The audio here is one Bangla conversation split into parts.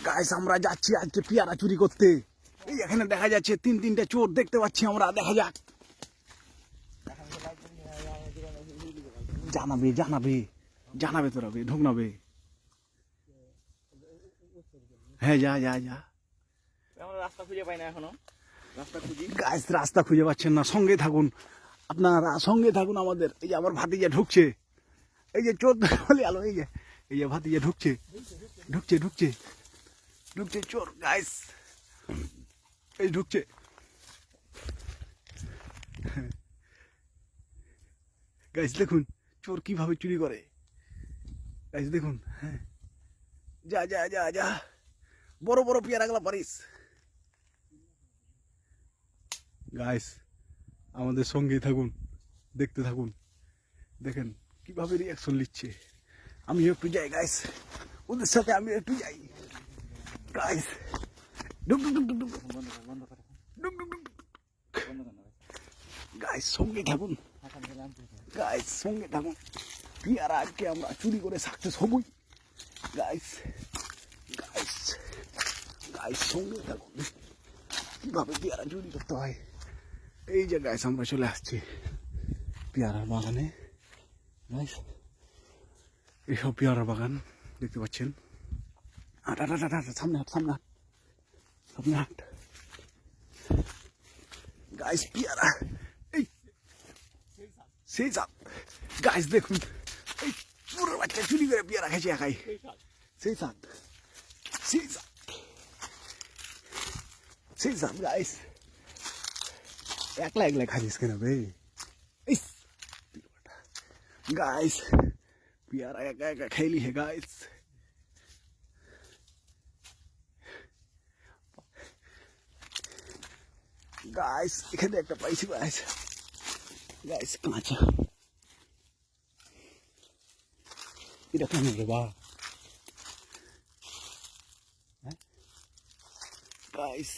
গাইস আমরা যাচ্ছি আজকে পেয়ারা চুরি করতে। এই এখানে দেখা যাচ্ছে তিনটে চোর দেখতে পাচ্ছি আমরা, দেখা যাক। জানাবে জানাবে জানাবে তোরা বে, ঢুক না বে। হ্যাঁ যা যা যা। রাস্তা খুঁজে পাই না এখনো, রাস্তা খুঁজি। গাইস রাস্তা খুঁজে পাচ্ছেন না, সঙ্গে থাকুন আপনারা, সঙ্গে থাকুন আমাদের। এই যে আমার ভাতিজা ঢুকছে, এই যে চোর বলে আলো, এই যে ভাতিজা ঢুকছে ঢুকছে ঢুকছে ঢুকছে চোর গাইস, এই ঢুকছে। গাইস দেখুন চোর কিভাবে চুরি করে, গাইস দেখুন। হ্যাঁ যা যা যা যা, বড় বড় পেয়ারাগুলা পারিস। গাইস আমাদের সঙ্গেই থাকুন, দেখতে থাকুন, দেখেন কিভাবে রিয়াকশন নিচ্ছে। আমি একটু যাই গাইস, ওদের সাথে আমি একটু যাই গাইস। ডুক ডুক ডুক ডুক ডুক ডুক ডুক ডুক। গাইস সঙ্গে থাকুন, গাইস সঙ্গে থাকুন। পেয়ারা আজকে আমরা চুরি করে সাকসেস হবই গাইস। গাইস গাইস সঙ্গে থাকুন, কিভাবে পেয়ারা চুরি করতে হয়। এই যে গাইস আমরা চলে আসছি পেয়ারার বাগানে গাইস। এইসব পেয়ারার বাগান দেখতে পাচ্ছেন। হাট হাট হাট হাট, সামনে হাট সামনে হাট সামনে হাট গাইস। পেয়ারা এই সেই সাপ গাইস দেখুন, এই পুরো বাচ্চা চুরি করে পেয়ারা খাইছে একাই। সেই সাপ সেই সাপ সেই সাপ গাইস, একলা একলা খাইছিস কেন বে গাইস। পেয়ারা একা একা খাইলি হে গাইস। গাইস এখানে একটা পাইছি গাইস, গাইস কাঁচা। এটা কেন রে বা গাইস।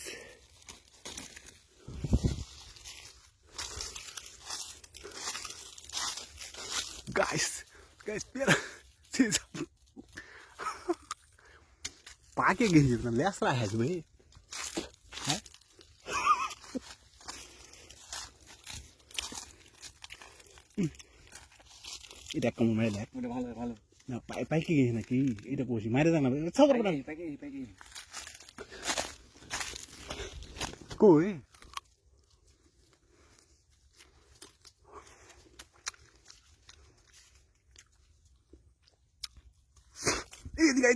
গাইস গাইস পেয়ারা পাকে গেছি না, লেসরা আসবে। হ্যাঁ এটা কম মেরে দেখ, ভালো ভালো না পাইকে গেছি নাকি, এটা পড়ছি মারে জানা সব কই। এদিকে